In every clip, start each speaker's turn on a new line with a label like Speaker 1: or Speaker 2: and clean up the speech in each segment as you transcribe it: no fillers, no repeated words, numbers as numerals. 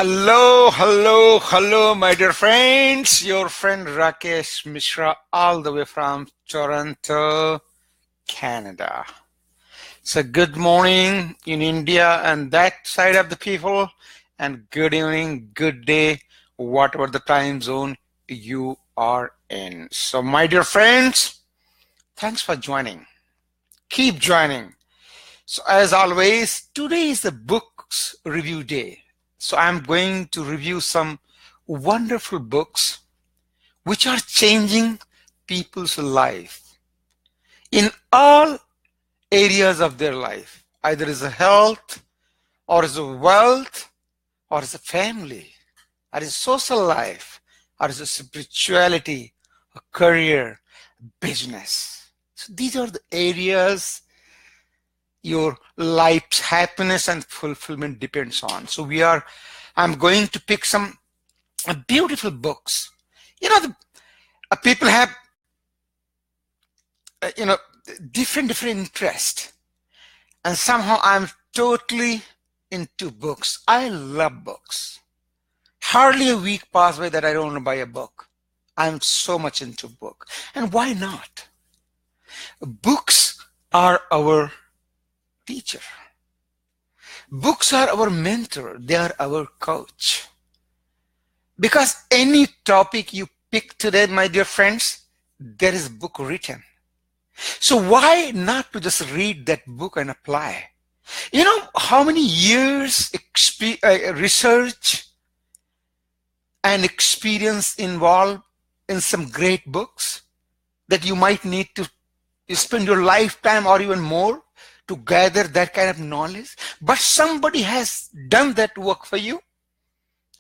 Speaker 1: Hello, hello, hello, my dear friends. Your friend Rakesh Mishra, all the way from Toronto, Canada. So, good morning in India and that side of the people, and good evening, good day, whatever the time zone you are in. So, my dear friends, thanks for joining. Keep joining. So, as always, today is the books review day. So I'm going to review some wonderful books which are changing people's life in all areas of their life, either as a health or as a wealth or as a family or as a social life or as a spirituality, a career, business. So these are the areas your life's happiness and fulfillment depends on. So I'm going to pick some beautiful books. People have, uh, you know, different interest, and somehow I'm totally into books. I love books. Hardly a week passes by that I don't buy a book. I'm so much into book, and why not? Books are our teacher. Books are our mentor. They are our coach. Because any topic you pick today, my dear friends, there is a book written. So why not to just read that book and apply? You know how many years research and experience involved in some great books that you might need to spend your lifetime or even more to gather that kind of knowledge, but somebody has done that work for you,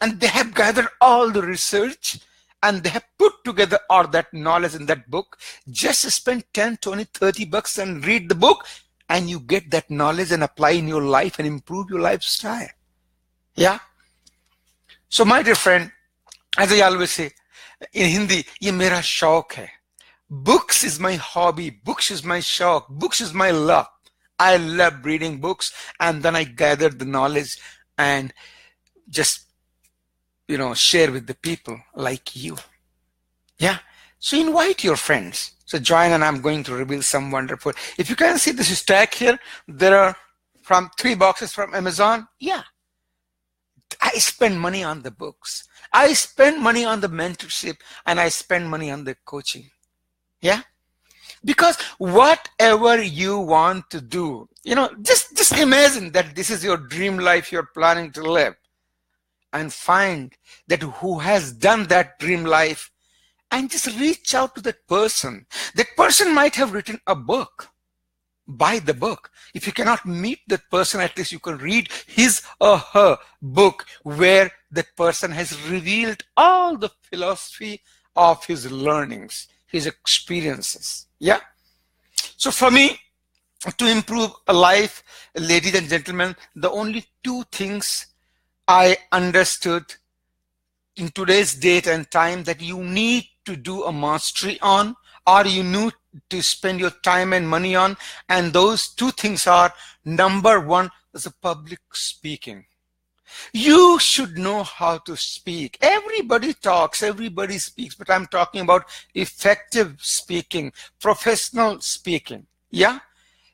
Speaker 1: and they have gathered all the research and they have put together all that knowledge in that book. Just spend 10, 20, 30 bucks and read the book, and you get that knowledge and apply in your life and improve your lifestyle. Yeah. So my dear friend, as I always say in Hindi, ye mera shauk hai. Books is my hobby, books is my shauk, books is my love. I love reading books, and then I gather the knowledge and just, share with the people like you. Yeah. So invite your friends. So join, and I'm going to reveal some wonderful. If you can see this stack here, there are from 3 boxes from Amazon. Yeah. I spend money on the books. I spend money on the mentorship, and I spend money on the coaching. Yeah. Because whatever you want to do, just imagine that this is your dream life you're planning to live, and find that who has done that dream life, and just reach out to that person. That person might have written a book. Buy the book. If you cannot meet that person, at least you can read his or her book, where that person has revealed all the philosophy of his learnings, his experiences. Yeah. So for me, to improve a life, ladies and gentlemen, the only 2 things I understood in today's date and time that you need to do a mastery on, or you need to spend your time and money on, and those 2 things are, number 1 is a public speaking. You should know how to speak. Everybody talks, everybody speaks, but I'm talking about effective speaking, professional speaking. Yeah?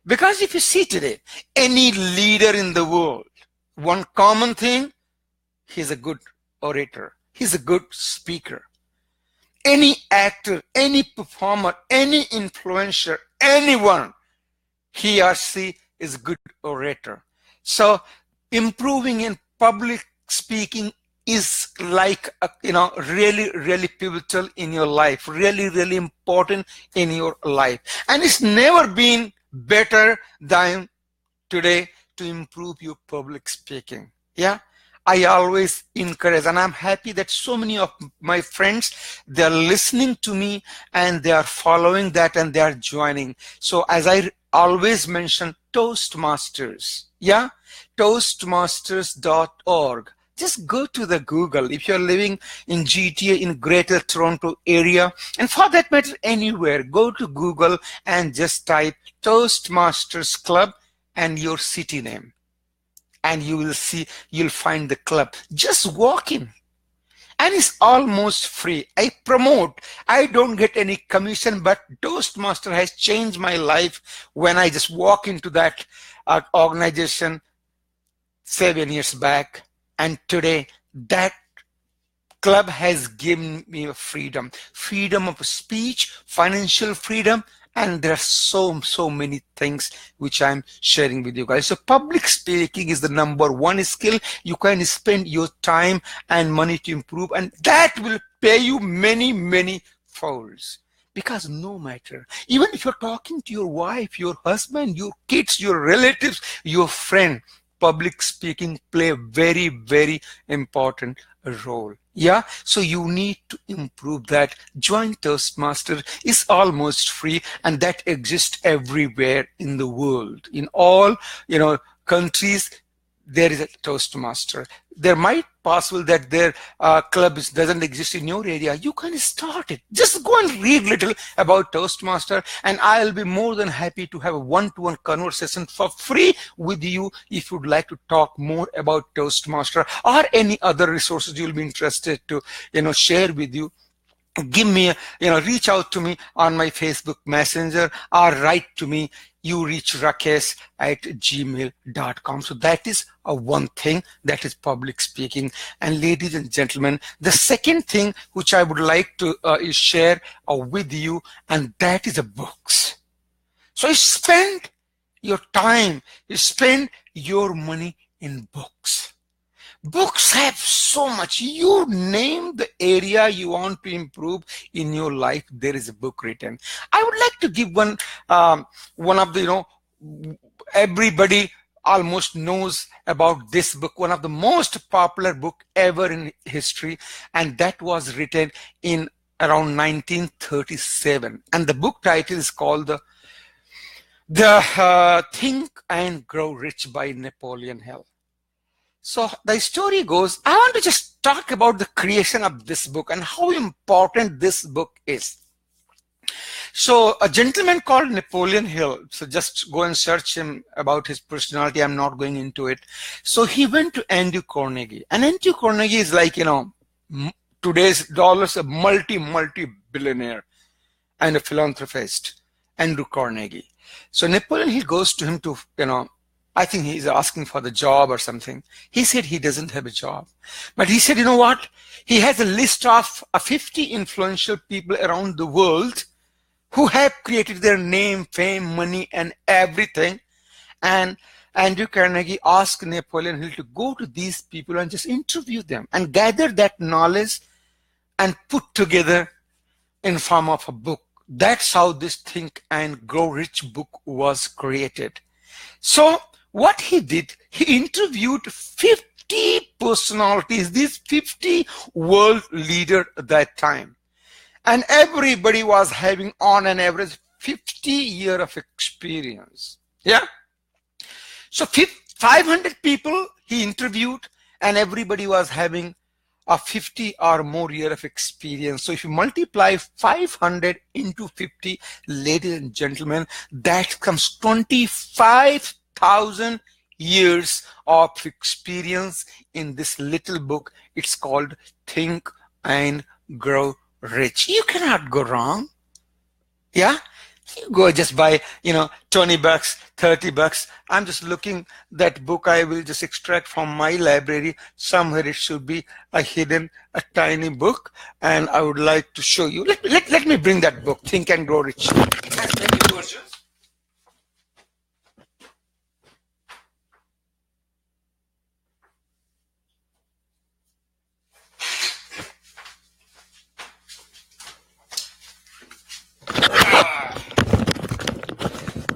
Speaker 1: Because if you see today, any leader in the world, one common thing, he's a good orator. He's a good speaker. Any actor, any performer, any influencer, anyone, he or she is a good orator. So improving in public speaking is like, really pivotal in your life, really important in your life. And it's never been better than today to improve your public speaking. Yeah. I always encourage, and I'm happy that so many of my friends, they're listening to me and they are following that and they are joining. So as I always mention, Toastmasters. Yeah. Toastmasters.org. Just go to the Google if you're living in GTA, in Greater Toronto area, and for that matter anywhere, go to Google and just type Toastmasters Club and your city name. and you will see, you'll find the club. Just walk in. And it's almost free. I promote. I don't get any commission, but Toastmaster has changed my life when I just walk into that organization 7 years back. And today, that club has given me a freedom of speech, financial freedom, and there are so many things which I'm sharing with you guys. So public speaking is the #1 skill. You can spend your time and money to improve, and that will pay you many folds. Because no matter, even if you're talking to your wife, your husband, your kids, your relatives, your friend, public speaking play a very important role. Yeah, so you need to improve that. Join Toastmaster. Is almost free, and that exists everywhere in the world. In all countries, there is a Toastmaster. There might possible that their club doesn't exist in your area. You can start it. Just go and read little about Toastmaster, and I'll be more than happy to have a one-to-one conversation for free with you if you'd like to talk more about Toastmaster or any other resources you'll be interested to share with you. Give me reach out to me on my Facebook Messenger or write to me. You reach rakesh@gmail.com. So that is one thing, that is public speaking. And ladies and gentlemen, the second thing which I would like to share with you, and that is the books. So you spend your time, you spend your money in books. Books have so much. You name the area you want to improve in your life, there is a book written. I would like to give one of the, everybody almost knows about this book, one of the most popular book ever in history, and that was written in around 1937. And the book title is called the Think and Grow Rich by Napoleon Hill. So the story goes, I want to just talk about the creation of this book and how important this book is. So a gentleman called Napoleon Hill, so just go and search him about his personality. I'm not going into it. So he went to Andrew Carnegie, and Andrew Carnegie is like, today's dollars, a multi-billionaire and a philanthropist, Andrew Carnegie. So Napoleon Hill goes to him to, I think he's asking for the job or something. He said he doesn't have a job. But he said, you know what? He has a list of 50 influential people around the world who have created their name, fame, money, and everything. And Andrew Carnegie asked Napoleon Hill to go to these people and just interview them and gather that knowledge and put together in form of a book. That's how this Think and Grow Rich book was created. So what he did, he interviewed 50 personalities, these 50 world leaders at that time. And everybody was having on an average 50 years of experience. Yeah. So 500 people he interviewed, and everybody was having a 50 or more years of experience. So if you multiply 500 into 50, ladies and gentlemen, that comes 25,000 years of experience in this little book. It's called Think and Grow Rich. You cannot go wrong. Yeah. You go just buy, $20, $30. I'm just looking that book. I will just extract from my library. Somewhere it should be a hidden, a tiny book. And I would like to show you. Let me bring that book, Think and Grow Rich. That's many versions.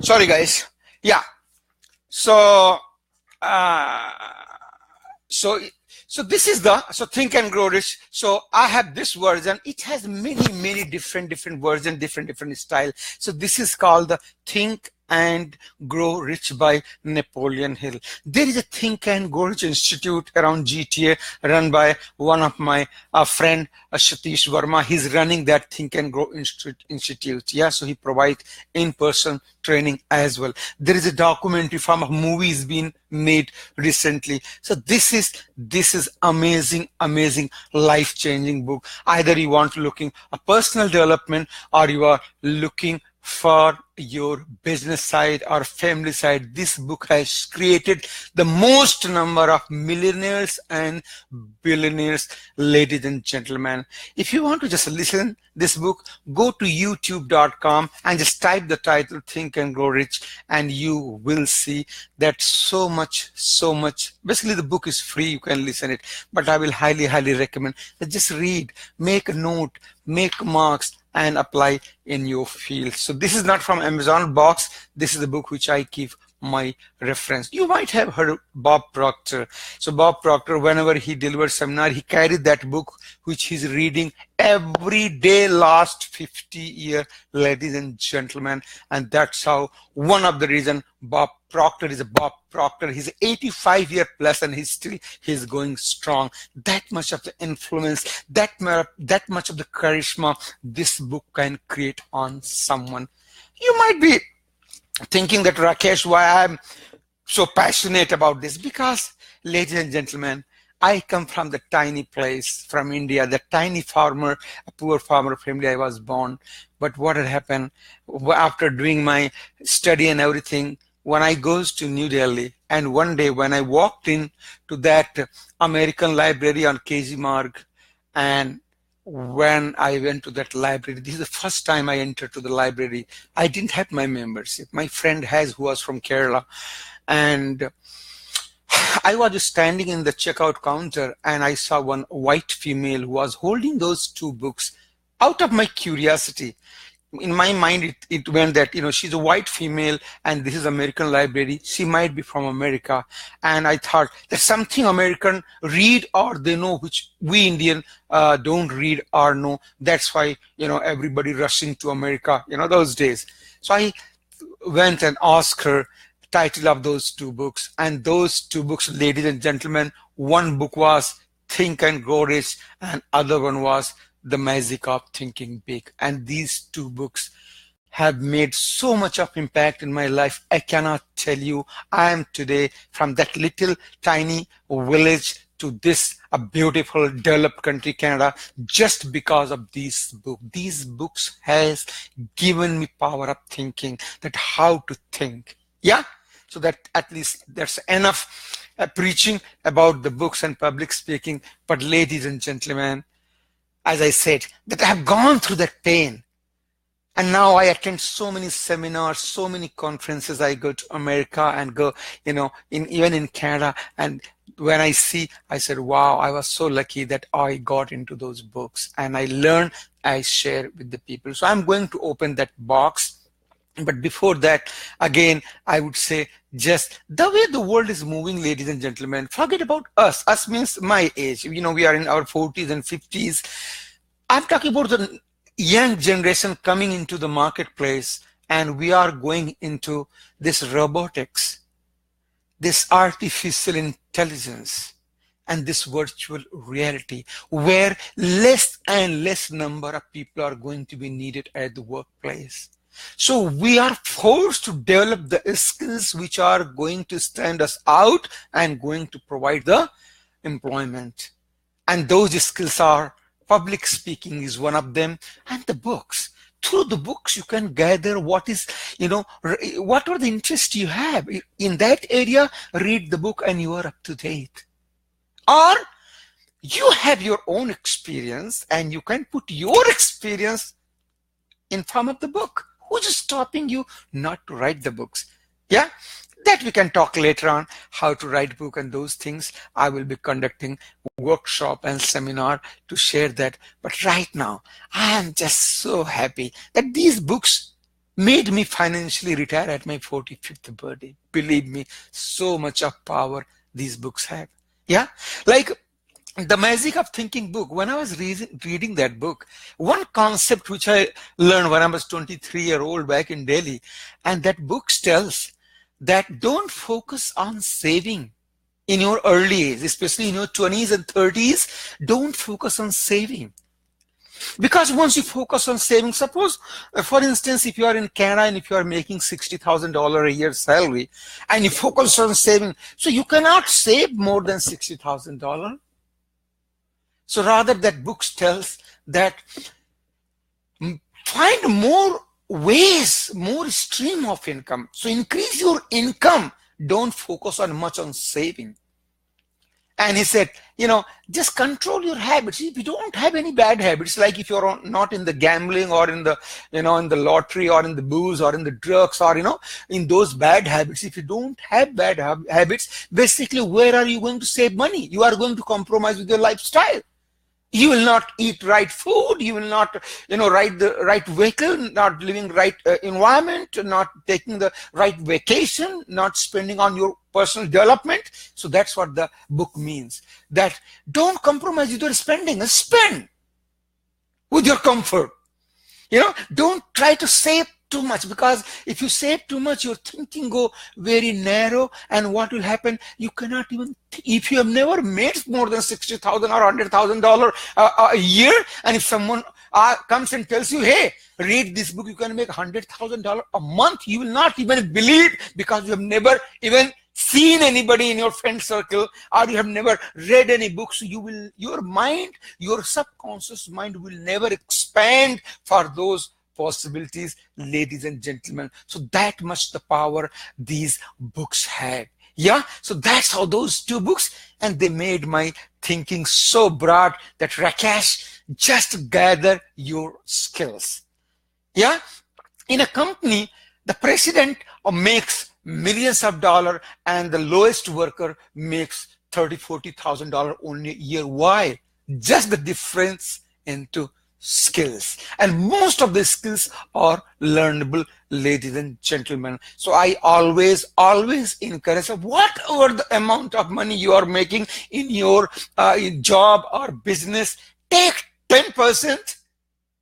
Speaker 1: Sorry, guys. Yeah. So this is Think and Grow Rich. So I have this version. It has many different versions, different style. So this is called the Think and Grow Rich by Napoleon Hill. There is a Think and Grow Rich Institute around GTA run by one of my friend, Satish Verma. He's running that Think and Grow Institute. Yeah, so he provides in-person training as well. There is a documentary from a movie has been made recently. So this is amazing, life-changing book. Either you want to looking a personal development or you are looking for your business side or family side. This book has created the most number of millionaires and billionaires, ladies and gentlemen. If you want to just listen this book, go to youtube.com and just type the title Think and Grow Rich, and you will see that so much. Basically the book is free, you can listen it, but I will highly recommend that just read, make a note, make marks, and apply in your field. So this is not from Amazon box. This is the book which I give my reference. You might have heard of Bob Proctor. So Bob Proctor, whenever he delivers seminar, he carried that book which he's reading every day last 50 years, ladies and gentlemen. And that's how one of the reason Bob Proctor is a Bob Proctor. He's 85 years plus and he's going strong. That much of the influence, that much of the charisma this book can create on someone. You might be thinking that, Rakesh, why I'm so passionate about this? Because, ladies and gentlemen, I come from the tiny place from India, the tiny farmer, a poor farmer family I was born. But what had happened after doing my study and everything, when I goes to New Delhi, and one day when I walked in to that American library on KG Marg, and when I went to that library, this is the first time I entered to the library. I didn't have my membership. My friend has, who was from Kerala. And I was standing in the checkout counter and I saw one white female who was holding those two books. Out of my curiosity, in my mind, it went that, she's a white female and this is American library. She might be from America. And I thought there's something American read or they know, which we Indian don't read or know. That's why, everybody rushing to America, those days. So I went and asked her title of those two books. And those two books, ladies and gentlemen, one book was Think and Grow Rich and other one was The Magic of Thinking Big. And these two books have made so much of impact in my life. I cannot tell you. I am today from that little tiny village to this a beautiful developed country, Canada, just because of these books. These books has given me power of thinking, that how to think. Yeah. So that at least there's enough preaching about the books and public speaking. But ladies and gentlemen, as I said, that I have gone through that pain. And now I attend so many seminars, so many conferences. I go to America and go, even in Canada. And when I see, I said, wow, I was so lucky that I got into those books and I learn, I share with the people. So I'm going to open that box. But before that, again, I would say just the way the world is moving, ladies and gentlemen, forget about us. Us means my age. We are in our 40s and 50s. I'm talking about the young generation coming into the marketplace, and we are going into this robotics, this artificial intelligence, and this virtual reality, where less and less number of people are going to be needed at the workplace. So we are forced to develop the skills which are going to stand us out and going to provide the employment. And those skills are public speaking is one of them, and the books. Through the books, you can gather what is, what are the interests you have. In that area, read the book and you are up to date. Or you have your own experience and you can put your experience in form of the book. Who's stopping you not to write the books? Yeah, that we can talk later on, how to write book and those things. I will be conducting workshop and seminar to share that. But right now, I am just so happy that these books made me financially retire at my 45th birthday. Believe me, so much of power these books have. Yeah, like The Magic of Thinking book, when I was reading that book, one concept which I learned when I was 23-year-old back in Delhi, and that book tells that don't focus on saving in your early age, especially in your 20s and 30s. Don't focus on saving. Because once you focus on saving, suppose, for instance, if you are in Canada and if you are making $60,000 a year salary and you focus on saving, so you cannot save more than $60,000. So rather, that book tells that find more ways, more stream of income. So increase your income. Don't focus on much on saving. And he said, just control your habits. If you don't have any bad habits, like if you're not in the gambling or in the, in the lottery or in the booze or in the drugs or, in those bad habits, if you don't have bad habits, basically, where are you going to save money? You are going to compromise with your lifestyle. You will not eat right food. You will not, ride the right vehicle, not living right environment, not taking the right vacation, not spending on your personal development. So that's what the book means. That don't compromise with your spending. Spend with your comfort. Don't try to save too much, because if you save too much, your thinking go very narrow, and what will happen, you cannot even if you have never made more than $60,000 or $100,000 a year, and if someone comes and tells you, hey, read this book, you can make $100,000 a month, you will not even believe, because you have never even seen anybody in your friend circle, or you have never read any books. Your mind, your subconscious mind will never expand for those possibilities, ladies and gentlemen. So that much the power these books had. Yeah, so that's how those two books, and they made my thinking so broad that, Rakesh, just gather your skills. Yeah, in a company, the president makes millions of dollars and the lowest worker makes $30,000-$40,000 only a year. Why? Just the difference into skills, and most of the skills are learnable, ladies and gentlemen. So I always encourage, whatever the amount of money you are making in your job or business, take 10%.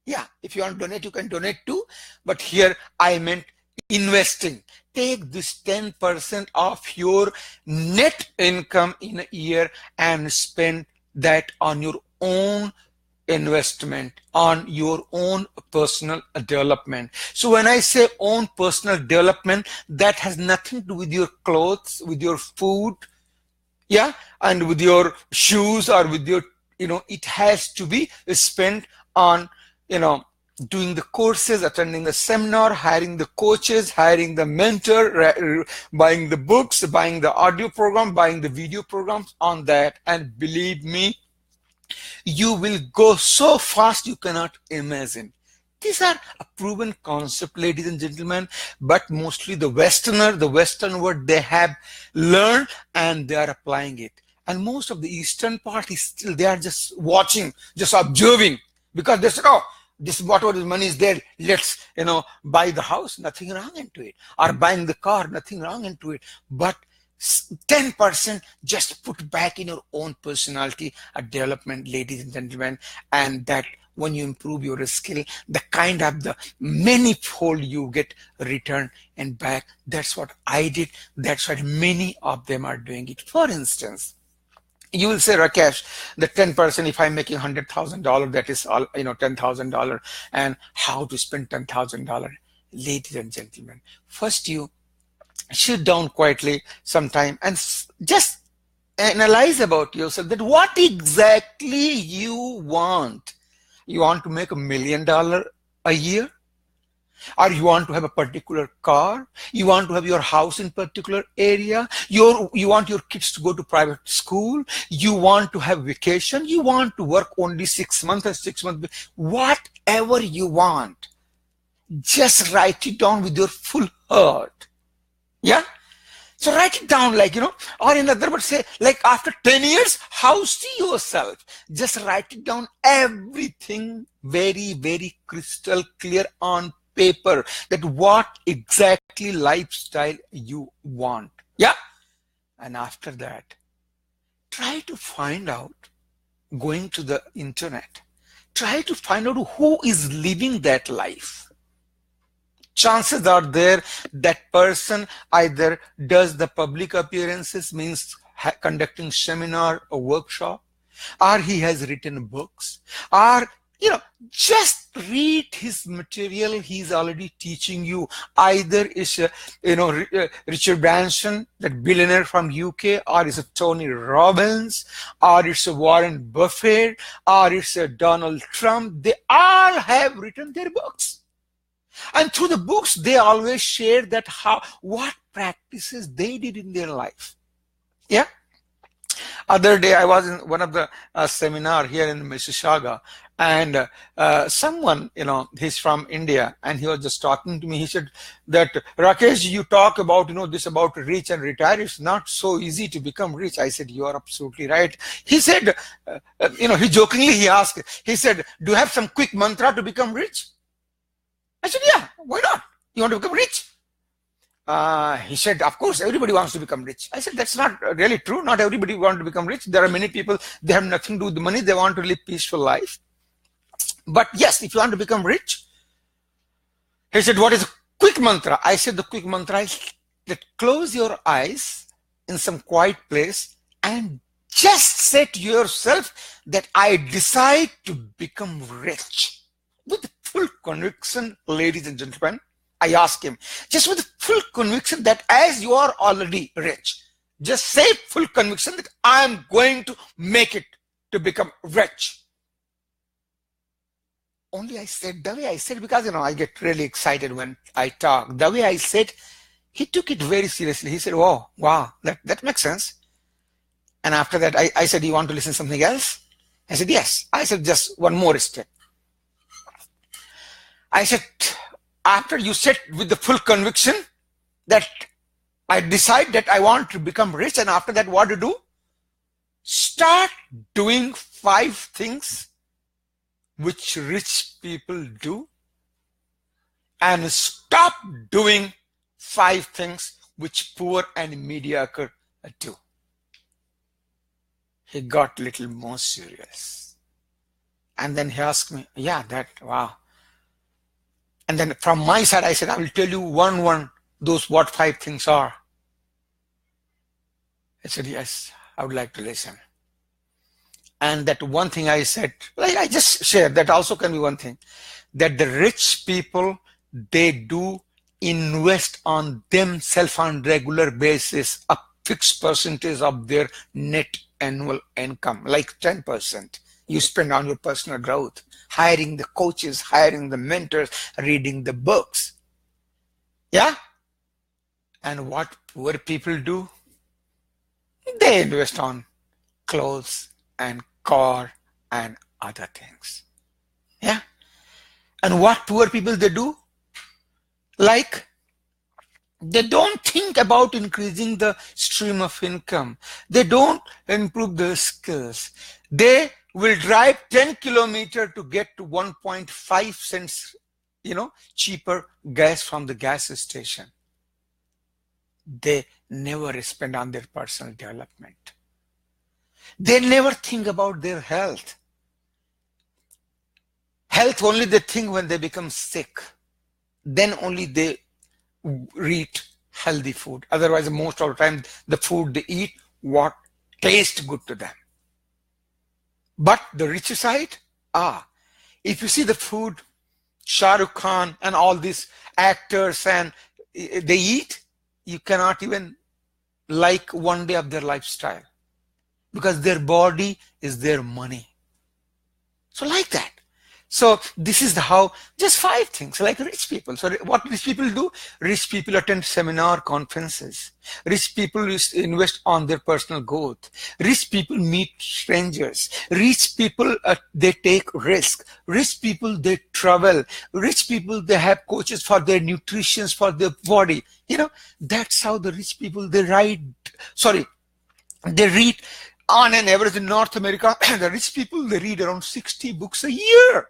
Speaker 1: Yeah, if you want to donate, you can donate too, but here I meant investing. Take this 10% of your net income in a year and spend that on your own investment, on your own personal development. So when I say own personal development, that has nothing to do with your clothes, with your food, yeah, and with your shoes, or with your, it has to be spent on, doing the courses, attending the seminar, hiring the coaches, hiring the mentor, buying the books, buying the audio program, buying the video programs on that. And believe me, you will go so fast you cannot imagine. These are a proven concept, ladies and gentlemen, but mostly the Western world, they have learned and they are applying it. And most of the Eastern part is still, they are just watching, just observing, because they say, oh, this whatever the money is there, let's buy the house, nothing wrong into it, or buying the car, nothing wrong into it. But 10% just put back in your own personality development, ladies and gentlemen, and that when you improve your skill, the kind of the manifold you get return and back. That's what I did. That's what many of them are doing it. For instance, you will say, Rakesh, the 10%, if I'm making $100,000, that is all, $10,000, and how to spend $10,000. Ladies and gentlemen, first you sit down quietly sometime and just analyze about yourself, that what exactly you want. You want to make $1 million a year? Or you want to have a particular car? You want to have your house in particular area? You want your kids to go to private school? You want to have vacation? You want to work only 6 months or 6 months? Whatever you want, just write it down with your full heart. Yeah? So write it down, like, or in other words, say, like, after 10 years, how see yourself? Just write it down, everything very, very crystal clear on paper, that what exactly lifestyle you want. Yeah? And after that, try to find out going to the internet. Try to find out who is living that life. Chances are there that person either does the public appearances, means conducting seminar or workshop, or he has written books, or just read his material. He's already teaching you. Either is Richard Branson, that billionaire from UK, or it's a Tony Robbins, or it's a Warren Buffett, or it's a Donald Trump. They all have written their books, and through the books they always share that what practices they did in their life. Yeah. Other day I was in one of the seminar here in Mississauga, and someone, he's from India, and he was just talking to me. He said that, Rakesh, you talk about, this about rich and retire. It's not so easy to become rich. I said, you are absolutely right. He said, he jokingly, he asked, he said, do you have some quick mantra to become rich? I said, yeah, why not? You want to become rich? He said, of course, everybody wants to become rich. I said, that's not really true. Not everybody wants to become rich. There are many people, they have nothing to do with the money. They want to live peaceful life. But yes, if you want to become rich, he said, what is a quick mantra? I said, the quick mantra is that close your eyes in some quiet place and just say to yourself that I decide to become rich. With full conviction, ladies and gentlemen, I ask him, just with full conviction that as you are already rich, just say full conviction that I am going to make it to become rich. Only I said the way I said, because I get really excited when I talk. The way I said, he took it very seriously. He said, oh, wow, that makes sense. And after that, I said, you want to listen to something else? I said, yes. I said, just one more step. I said, after you said with the full conviction that I decide that I want to become rich, and after that, what to do? Start doing 5 things which rich people do, and stop doing 5 things which poor and mediocre do. He got a little more serious. And then he asked me, yeah, wow. And then from my side, I said, I will tell you one, those what 5 things are. He said, yes, I would like to listen. And that one thing I said, like I just shared, that also can be one thing, that the rich people, they do invest on themselves on regular basis, a fixed percentage of their net annual income, like 10%. You spend on your personal growth, hiring the coaches, hiring the mentors, reading the books. Yeah? And what poor people do? They invest on clothes and car and other things. Yeah? And what poor people they do? Like, they don't think about increasing the stream of income. They don't improve their skills. They will drive 10 kilometers to get to 1.5 cents, cheaper gas from the gas station. They never spend on their personal development. They never think about their health. Health only they think when they become sick. Then only they eat healthy food. Otherwise, most of the time, the food they eat, what tastes good to them. But the rich side, if you see the food, Shah Rukh Khan and all these actors and they eat, you cannot even like one day of their lifestyle, because their body is their money. So like that. So this is how, just 5 things like rich people. So what rich people do? Rich people attend seminar conferences. Rich people invest on their personal growth. Rich people meet strangers. Rich people, they take risk. Rich people, they travel. Rich people, they have coaches for their nutrition, for their body. That's how the rich people, they read on an average in North America, the rich people, they read around 60 books a year.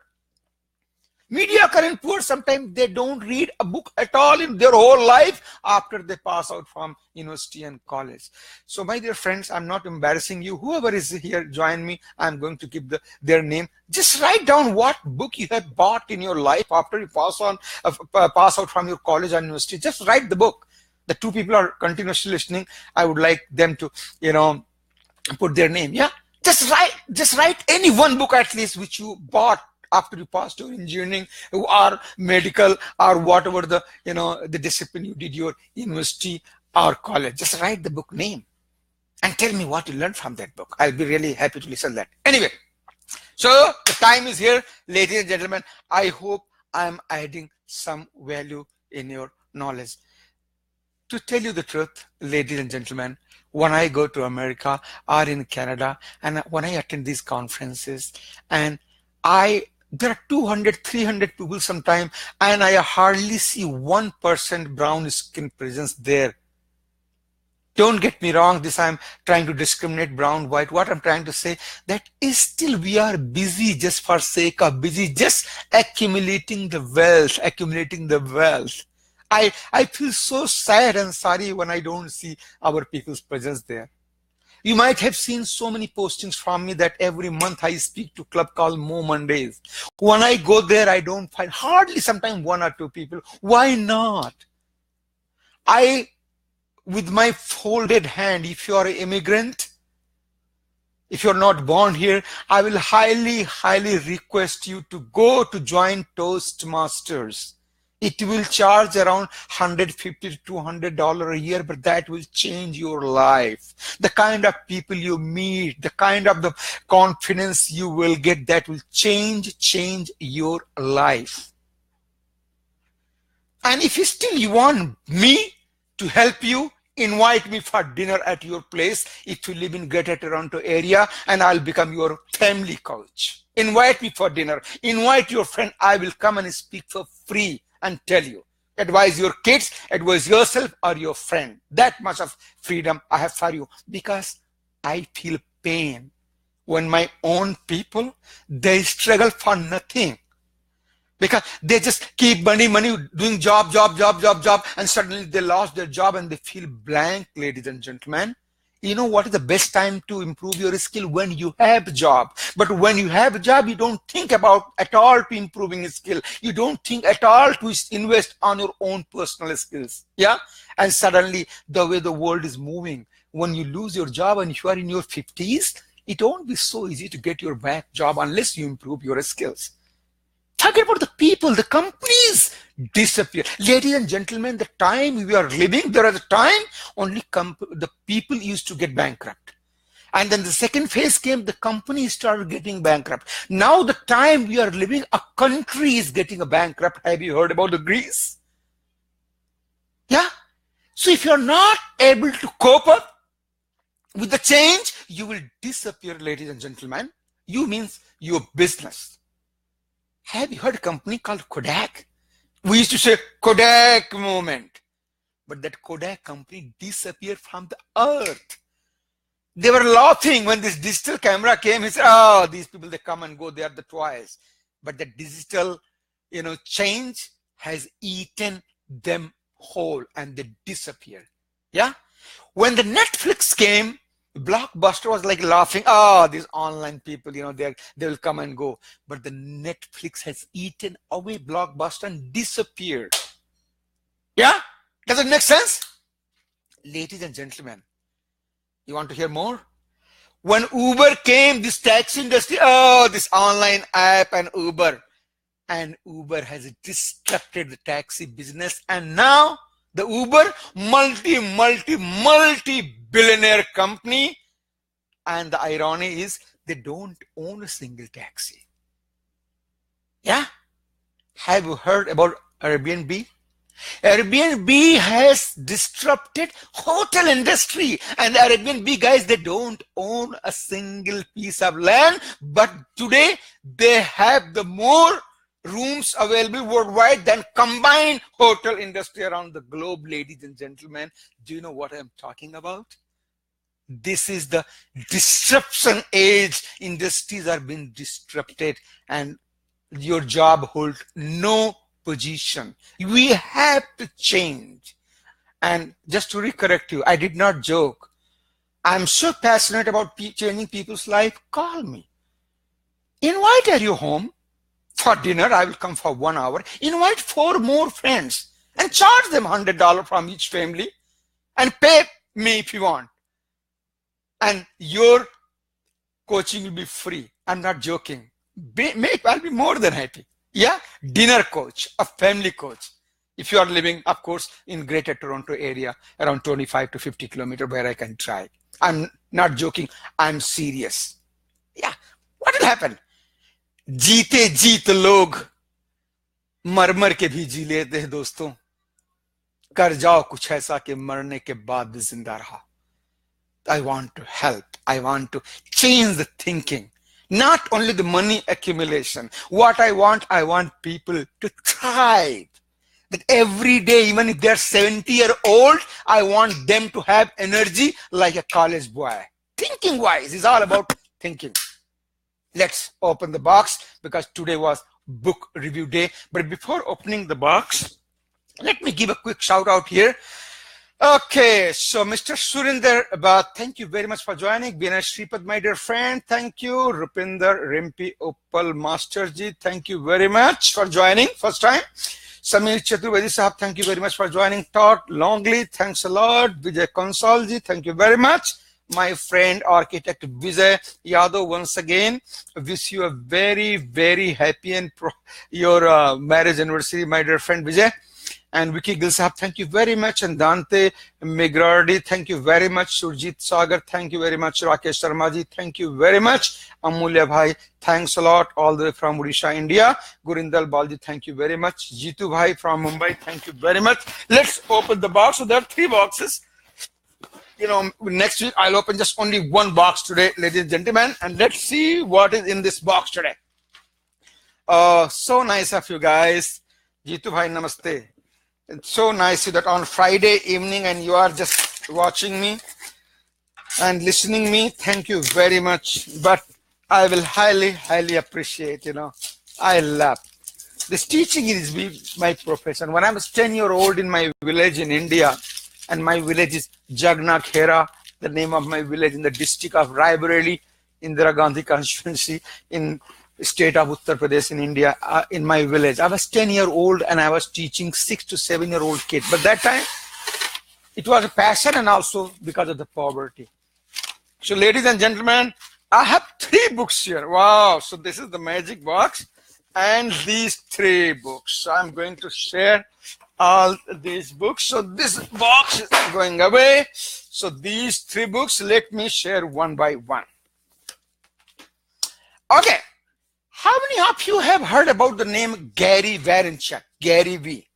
Speaker 1: Mediocre and poor, sometimes they don't read a book at all in their whole life after they pass out from university and college. So my dear friends, I'm not embarrassing you. Whoever is here, join me. I'm going to give their name. Just write down what book you have bought in your life after you pass out from your college or university. Just write the book. The two people are continuously listening. I would like them to, put their name. Yeah, just write any one book at least which you bought after you passed your engineering or medical or whatever the discipline you did your university or college. Just write the book name and tell me what you learned from that book. I'll be really happy to listen to that. Anyway, so the time is here, ladies and gentlemen. I hope I'm adding some value in your knowledge. To tell you the truth, ladies and gentlemen, when I go to America or in Canada and when I attend these conferences, and there are 200, 300 people sometimes, and I hardly see 1% brown skin presence there. Don't get me wrong, this I'm trying to discriminate brown, white. What I'm trying to say, that is still we are busy just for sake of busy, just accumulating the wealth. I feel so sad and sorry when I don't see our people's presence there. You might have seen so many postings from me that every month I speak to club called Mo Mondays. When I go there, I don't find hardly sometimes one or two people. Why not? With my folded hand, if you are an immigrant, if you're not born here, I will highly, highly request you to go to join Toastmasters. It will charge around $150 to $200 a year, but that will change your life. The kind of people you meet, the kind of the confidence you will get, that will change your life. And if you want me to help you, invite me for dinner at your place if you live in Greater Toronto area, and I'll become your family coach. Invite me for dinner. Invite your friend. I will come and speak for free and tell you. Advise your kids, advise yourself or your friend. That much of freedom I have for you, because I feel pain when my own people, they struggle for nothing. Because they just keep money, doing job, and suddenly they lost their job and they feel blank, ladies and gentlemen. You know what is the best time to improve your skill? When you have a job. But when you have a job, you don't think about at all to improving your skill. You don't think at all to invest on your own personal skills. Yeah. And suddenly the way the world is moving, when you lose your job and you are in your 50s, it won't be so easy to get your back job unless you improve your skills. Forget about the people, the companies disappear. Ladies and gentlemen, the time we are living, there is a time only the people used to get bankrupt. And then the second phase came, the companies started getting bankrupt. Now the time we are living, a country is getting a bankrupt. Have you heard about the Greece? Yeah. So if you're not able to cope up with the change, you will disappear, ladies and gentlemen. You means your business. Have you heard a company called Kodak? We used to say Kodak moment. But that Kodak company disappeared from the earth. They were laughing when this digital camera came. He said, oh, these people, they come and go, they are the toys. But the digital, change has eaten them whole and they disappeared. Yeah. When the Netflix came, Blockbuster was like laughing, oh, these online people, they will come and go. But the Netflix has eaten away Blockbuster and disappeared. Yeah? Does it make sense? Ladies and gentlemen, you want to hear more? When Uber came, this taxi industry, oh, this online app and Uber. And Uber has disrupted the taxi business. And now the Uber, multi-billionaire company. And the irony is they don't own a single taxi. Yeah? Have you heard about Airbnb? Airbnb has disrupted hotel industry. And the Airbnb guys, they don't own a single piece of land. But today they have the more rooms available worldwide than combined hotel industry around the globe, ladies and gentlemen. Do you know what I'm talking about? This is the disruption age. Industries are being disrupted, and your job holds no position. We have to change. And just to recorrect you, I did not joke. I'm so passionate about changing people's life. Call me. Invite her you home for dinner. I will come for 1 hour. Invite 4 more friends and charge them $100 from each family and pay me if you want. And your coaching will be free. I'm not joking. I'll be more than happy. Yeah, dinner coach, a family coach. If you are living, of course, in Greater Toronto area, around 25 to 50 kilometers where I can try. I'm not joking. I'm serious. Yeah, what will happen? जीते जीत लोग मर मर के भी जी लेते हैं दोस्तों. कर जाओ कुछ ऐसा कि मरने के बाद भी जिंदा रहा. I want to help. I want to change the thinking. Not only the money accumulation. What I want people to thrive. That every day, even if they're 70-year-old, I want them to have energy like a college boy. Thinking wise is all about thinking. Let's open the box because today was book review day. But before opening the box, let me give a quick shout out here. Okay, so Mr. Surinder, thank you very much for joining. Vinay Shripad, my dear friend, thank you. Rupinder Rimpi Uppal Masterji, thank you very much for joining. First time. Samir Chaturvedi Sahab, thank you very much for joining. Todd Longley, thanks a lot. Vijay Konsalji, thank you very much. My friend architect Vijay Yadav, once again, wish you a very, very happy and your marriage anniversary, my dear friend Vijay. And Vicky Gilsahab, thank you very much. And Dante Migrardi, thank you very much. Surjit Sagar, thank you very much. Rakesh Sharmaji, thank you very much. Amulya Bhai, thanks a lot. All the way from Odisha, India. Gurindal Balji, thank you very much. Jitu Bhai from Mumbai, thank you very much. Let's open the box. So there are 3 boxes. You know, next week I'll open just only 1 box today, ladies and gentlemen. And let's see what is in this box today. So nice of you guys. Jitu Bhai, namaste. It's so nice that on Friday evening and you are just watching me and listening me. Thank you very much. But I will highly, highly appreciate, you know. I love this teaching is my profession. When I was 10-year-old in my village in India, and my village is Jagna Khera, the name of my village in the district of Raebareli, Indira Gandhi constituency in state of Uttar Pradesh in India, in my village. I was 10-year-old and I was teaching 6 to 7-year-old kids. But that time, it was a passion and also because of the poverty. So ladies and gentlemen, I have 3 books here. Wow. So this is the magic box and these 3 books. So I'm going to share all these books. So this box is going away. So these 3 books, let me share one by one. Okay. How many of you have heard about the name Gary Vaynerchuk? Gary V.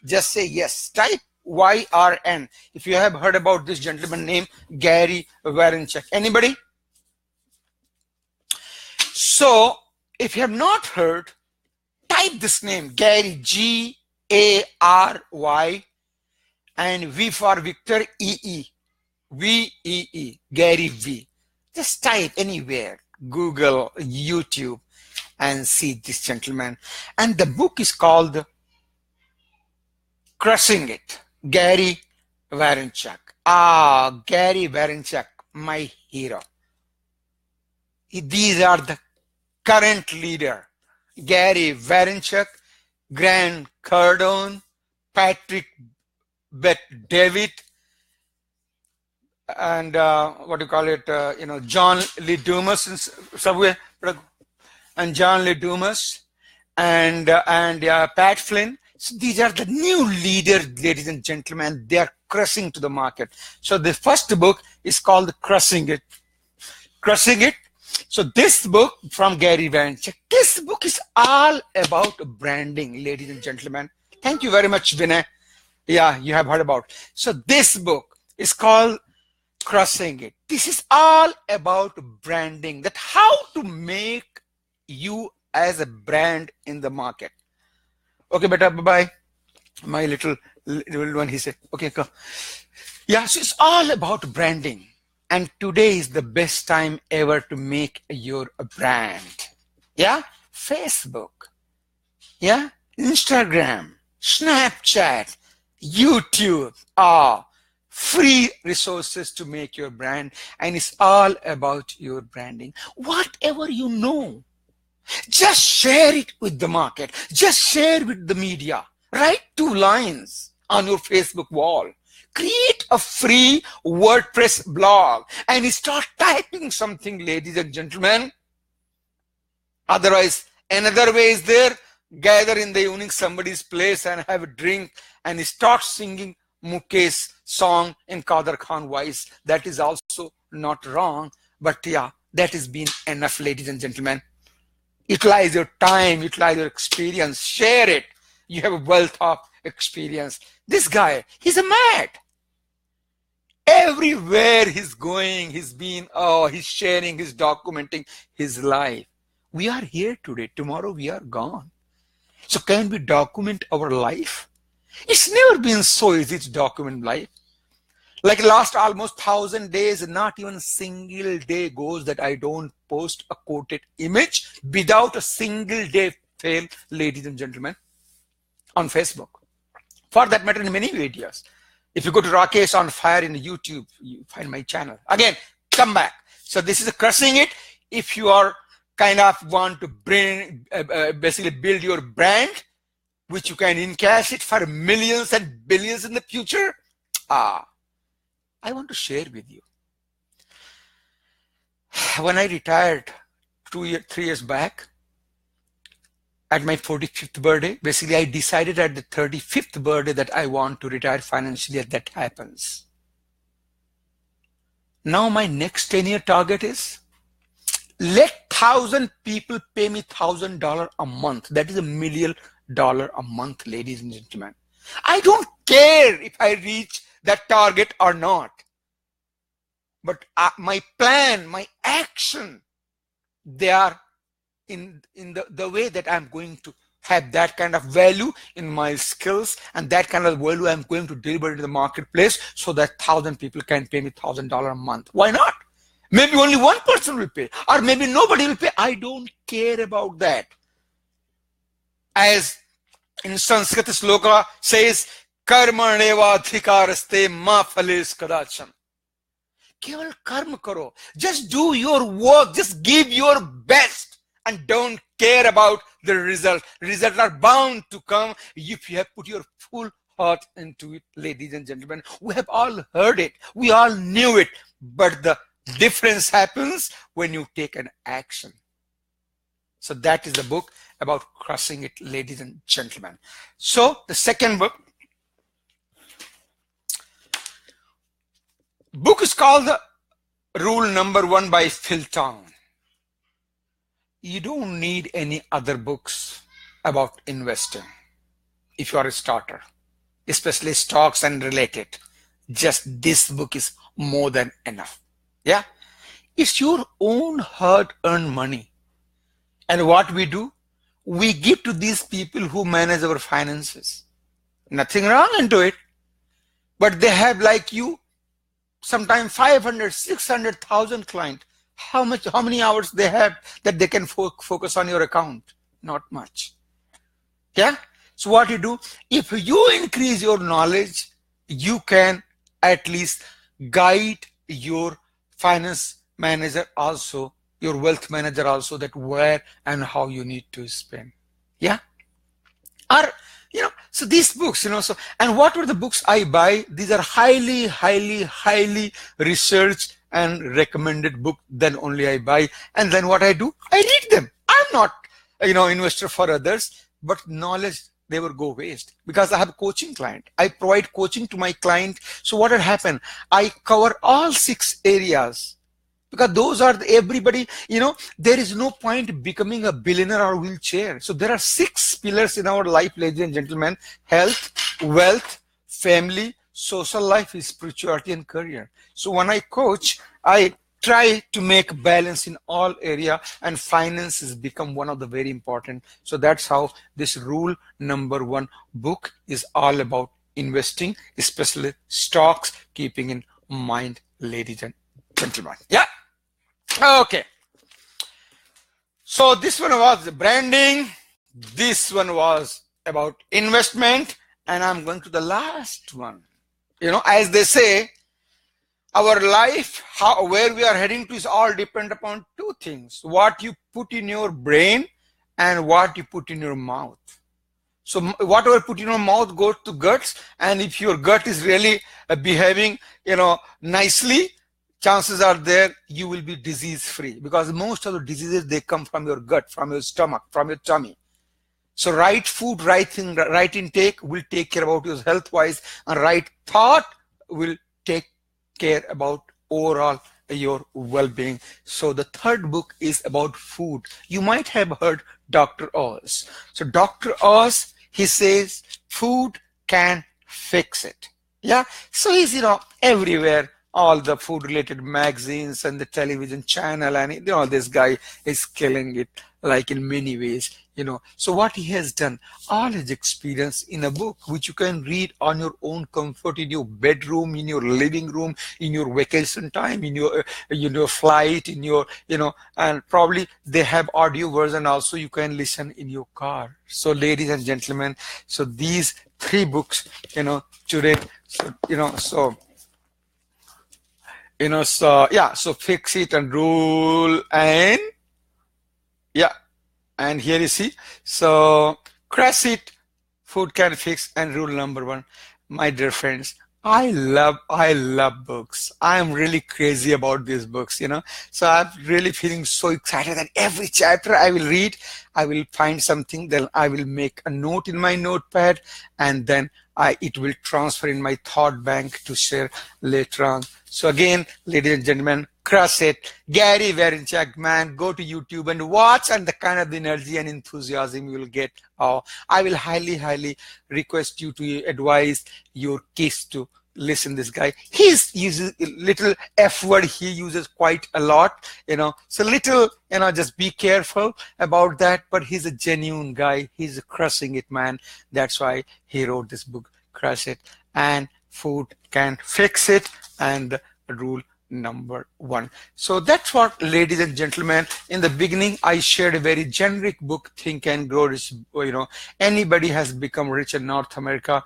Speaker 1: Just say yes. Type YRN if you have heard about this gentleman named Gary Vaynerchuk. Anybody? So, if you have not heard, type this name, Gary, Gary, and V for Victor, EE. VEE, Gary V. Just type anywhere, Google, YouTube, and see this gentleman. And the book is called Crushing It, Gary Vaynerchuk. Gary Vaynerchuk, my hero. These are the current leader. Gary Vaynerchuk, Grant Cardone, Patrick Bet-David, and what do you call it? John Lee Dumas in Subway, and John Lee Dumas, and Pat Flynn. So these are the new leaders, ladies and gentlemen. They are crushing to the market. So the first book is called Crushing It. Crushing It. So this book from Gary Vaynerchuk, this book is all about branding, ladies and gentlemen. Thank you very much, Vinay. Yeah, you have heard about. So this book is called Crushing It. This is all about branding, that how to make you as a brand in the market. Okay, beta, bye-bye. My little one, he said, okay, go. Yeah, so it's all about branding. And today is the best time ever to make your brand. Yeah, Facebook, yeah, Instagram, Snapchat, YouTube are free resources to make your brand, and it's all about your branding. Whatever you know, just share it with the market. Just share with the media. Write 2 lines on your Facebook wall. Create a free WordPress blog and start typing something, ladies and gentlemen. Otherwise, another way is there. Gather in the evening somebody's place and have a drink and start singing Mukesh's song in Kader Khan voice. That is also not wrong. But yeah, that has been enough, ladies and gentlemen. Utilize your time, utilize your experience, share it. You have a wealth of experience. This guy, he's a mad. Everywhere he's going, he's sharing, he's documenting his life. We are here today, tomorrow we are gone. So can we document our life? It's never been so easy to document life. Like last almost 1,000 days, not even a single day goes that I don't post a quoted image without a single day fail, ladies and gentlemen, on Facebook. For that matter, in many videos. If you go to Rakesh on Fire in YouTube, you find my channel. Again, come back. So this is a crushing it. If you are kind of want to bring, basically build your brand, which you can encash it for millions and billions in the future, I want to share with you. When I retired 3 years back, at my 45th birthday, basically I decided at the 35th birthday that I want to retire financially, and that happens. Now my next 10-year target is, let 1,000 people pay me $1,000 a month. That is $1 million a month, ladies and gentlemen. I don't care if I reach that target or not. But my plan, my action, they are in the way that I'm going to have that kind of value in my skills, and that kind of value I'm going to deliver in the marketplace so that 1,000 people can pay me $1,000 a month. Why not? Maybe only one person will pay, or maybe nobody will pay. I don't care about that. As in Sanskrit sloka says, karmaneva adhikaraste ma phales kadachan. Keval karma karo. Just do your work. Just give your best and don't care about the result. Results are bound to come if you have put your full heart into it, ladies and gentlemen. We have all heard it. We all knew it. But the difference happens when you take an action. So that is the book about crushing it, ladies and gentlemen. So the second book is called the Rule Number 1 by Phil Town. You don't need any other books about investing if you are a starter, especially stocks and related. Just this book is more than enough. Yeah, it's your own hard-earned money. And what we do, we give to these people who manage our finances. Nothing wrong into it. But they have, like you, sometimes 500, 600,000 clients. How many hours they have that they can focus on your account? Not much. Yeah. So what you do, if you increase your knowledge, you can at least guide your finance manager also, your wealth manager also, that where and how you need to spend. Yeah. Or, so these books, so, and what were the books I buy? These are highly, highly, highly researched and recommended book. Then only I buy. And then what I do, I read them. I'm not, investor for others, but knowledge never go waste, because I have a coaching client. I provide coaching to my client. So what had happened? I cover all 6 areas, because those are everybody, there is no point becoming a billionaire or wheelchair. So there are 6 pillars in our life, ladies and gentlemen: health, wealth, family, social life, spirituality, and career. So when I coach, I try to make balance in all area, and finance has become one of the very important. So that's how this Rule Number 1 book is all about investing, especially stocks, keeping in mind, ladies and gentlemen. Yeah. Okay. So this one was branding, this one was about investment, and I'm going to the last one. As they say, our life, where we are heading to, is all depend upon two things: what you put in your brain and what you put in your mouth. So whatever put in your mouth goes to guts, and if your gut is really behaving, nicely, chances are there you will be disease free, because most of the diseases, they come from your gut, from your stomach, from your tummy. So right food, right thing, right intake will take care about your health wise, and right thought will take care about overall your well-being. So the third book is about food. You might have heard Dr. Oz. So Dr. Oz, he says food can fix it. Yeah. So he's, everywhere, all the food related magazines and the television channel, and this guy is killing it, like in many ways. So what he has done, all his experience in a book, which you can read on your own comfort, in your bedroom, in your living room, in your vacation time, in your flight, in your, and probably they have audio version also, you can listen in your car. So ladies and gentlemen, so these three books, today, so Fix It and Rule, and yeah. And here you see, so Crush It, Food Can Fix, and rule number one. My dear friends, I love books. I'm really crazy about these books, So I'm really feeling so excited that every chapter I will read, I will find something, then I will make a note in my notepad, and then it will transfer in my thought bank to share later on. So again, ladies and gentlemen, Crush It, Gary Vaynerchuk, man, go to YouTube and watch, and the kind of energy and enthusiasm you will get. I will highly request you to advise your kids to listen this guy. He uses little F word, he uses quite a lot, so little, just be careful about that, but he's a genuine guy. He's crushing it, man. That's why he wrote this book, Crush It, and Food Can Fix It, and rule number one. So that's what, ladies and gentlemen, in the beginning I shared a very generic book, Think and Grow Rich. Anybody has become rich in North America,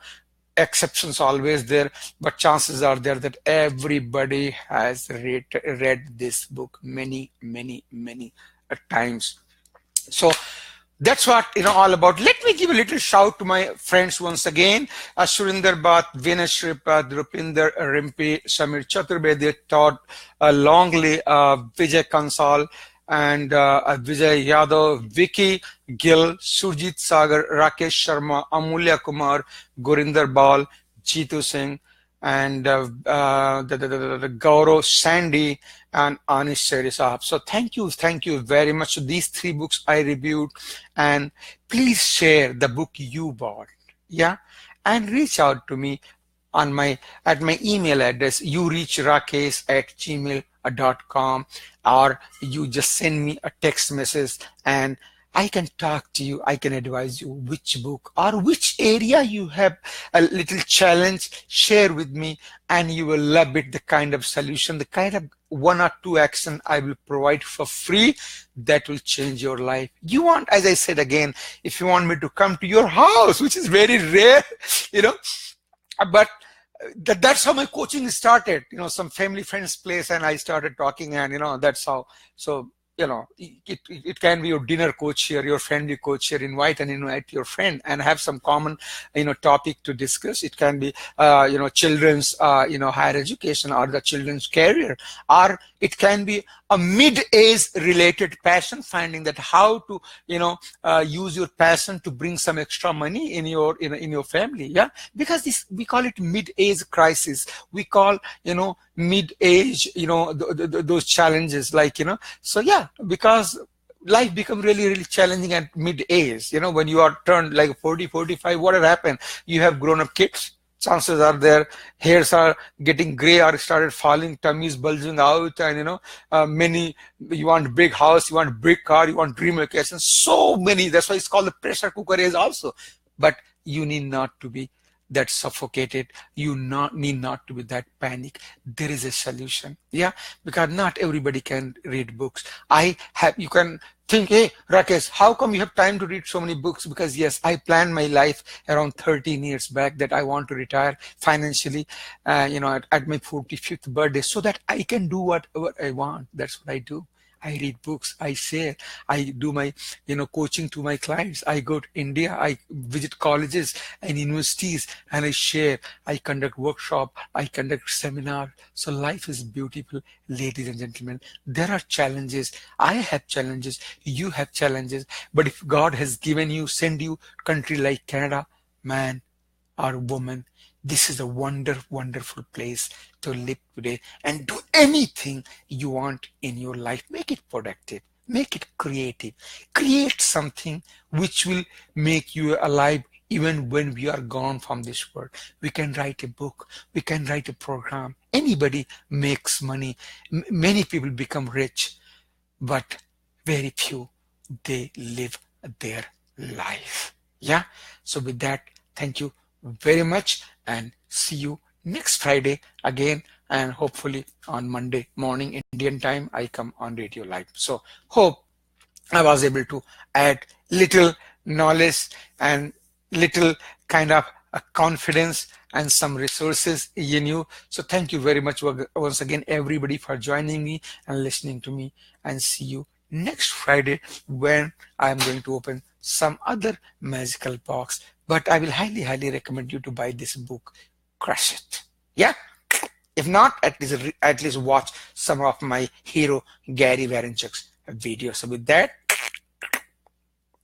Speaker 1: exceptions always there, but chances are there that everybody has read this book many times. So that's what all about. Let me give a little shout to my friends once again: Surinder Bhatt, Vinay Shripad, Rupinder Rimpi, Samir Chaturvedi, Todd Longley, Vijay Kansal, and Vijay Yadav, Vicky Gill, Surjit Sagar, Rakesh Sharma, Amulya Kumar, Gurinder Bal, Jeetu Singh, and the Gaurav, Sandy, and Anish Seri Sahab. So thank you very much. So these three books I reviewed, and please share the book you bought, and reach out to me at my email address, youreachrakesh@gmail.com, or you just send me a text message, and I can talk to you. I can advise you which book or which area you have a little challenge. Share with me, and you will love it. The kind of solution, the kind of 1 or 2 action I will provide for free that will change your life. You want, as I said again, if you want me to come to your house, which is very rare, but that's how my coaching started. Some family friends place, and I started talking, and that's how. So it can be your dinner coach here, your friendly coach here. Invite your friend and have some common topic to discuss. It can be children's higher education, or the children's career, or it can be a mid-age related passion, finding that how to use your passion to bring some extra money in your family. Because we call it mid-age crisis. We call mid-age those challenges, like so because life become really challenging at mid-age. When you are turned like 40, 45, what has happened? You have grown up kids. Chances are their hairs are getting gray or started falling, tummies bulging out, and many, you want big house, you want big car, you want dream vacations, so many. That's why it's called the pressure cooker age also. But you need not to be that suffocated, you need not to be that panic. There is a solution. Yeah, because not everybody can read books. You can think, hey, Rakesh, how come you have time to read so many books? Because yes, I planned my life around 13 years back that I want to retire financially, at my 45th birthday, so that I can do whatever I want. That's what I do. I read books, I share, I do my, coaching to my clients. I go to India, I visit colleges and universities, and I share, I conduct workshop, I conduct seminar. So life is beautiful, ladies and gentlemen. There are challenges. I have challenges. You have challenges. But if God has given you, send you country like Canada, man or woman, this is a wonderful place to live today and do anything you want in your life. Make it productive, make it creative, create something which will make you alive even when we are gone from this world. We can write a book, we can write a program. Anybody makes money. Many people become rich, but very few, they live their life. Yeah. So with that, thank you very much, and see you next Friday again, and hopefully on Monday morning Indian time I come on Radio Live. So hope I was able to add little knowledge and little kind of a confidence and some resources in you. So thank you very much once again, everybody, for joining me and listening to me, and see you next Friday when I'm going to open some other magical box. But I will highly recommend you to buy this book, Crush It. Yeah. If not, at least watch some of my hero Gary Vaynerchuk's videos. So with that,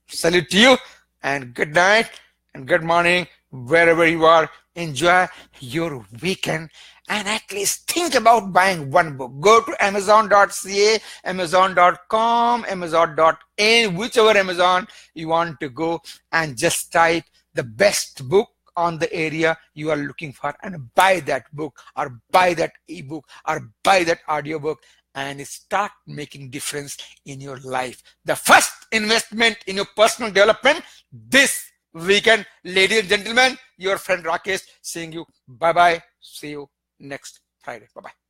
Speaker 1: salute to you, and good night and good morning wherever you are. Enjoy your weekend, and at least think about buying one book. Go to amazon.ca, amazon.com, amazon.in, whichever Amazon you want to go, and just type the best book on the area you are looking for and buy that book, or buy that ebook, or buy that audiobook, and start making difference in your life. The first investment in your personal development this weekend. Ladies and gentlemen, your friend Rakesh saying you bye-bye. See you next Friday. Bye-bye.